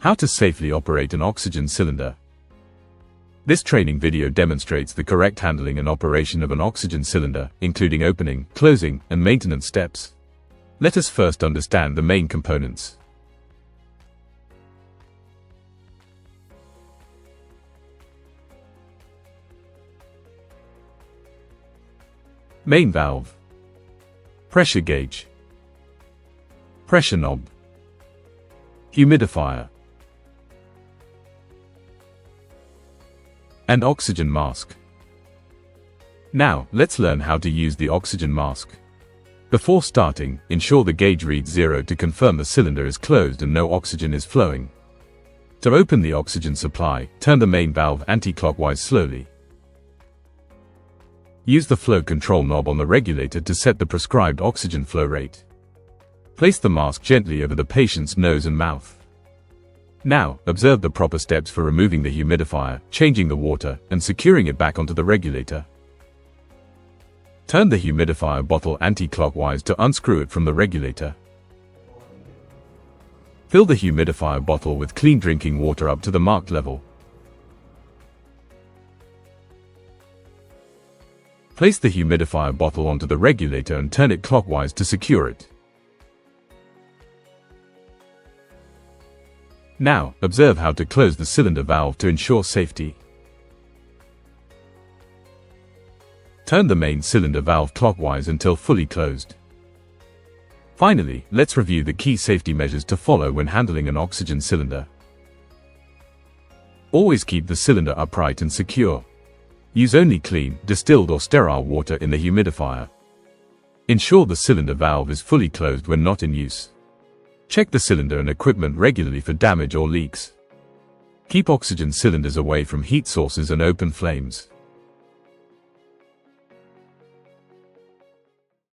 How to safely operate an oxygen cylinder. This training video demonstrates the correct handling and operation of an oxygen cylinder, including opening, closing, and maintenance steps. Let us first understand the main components. Main valve, pressure gauge, pressure knob, humidifier, and oxygen mask. Now, let's learn how to use the oxygen mask. Before starting, ensure the gauge reads 0 to confirm the cylinder is closed and no oxygen is flowing. To open the oxygen supply, turn the main valve anti-clockwise slowly. Use the flow control knob on the regulator to set the prescribed oxygen flow rate. Place the mask gently over the patient's nose and mouth. Now, observe the proper steps for removing the humidifier, changing the water, and securing it back onto the regulator. Turn the humidifier bottle anti-clockwise to unscrew it from the regulator. Fill the humidifier bottle with clean drinking water up to the marked level. Place the humidifier bottle onto the regulator and turn it clockwise to secure it. Now, observe how to close the cylinder valve to ensure safety. Turn the main cylinder valve clockwise until fully closed. Finally, let's review the key safety measures to follow when handling an oxygen cylinder. Always keep the cylinder upright and secure. Use only clean, distilled or sterile water in the humidifier. Ensure the cylinder valve is fully closed when not in use. Check the cylinder and equipment regularly for damage or leaks. Keep oxygen cylinders away from heat sources and open flames.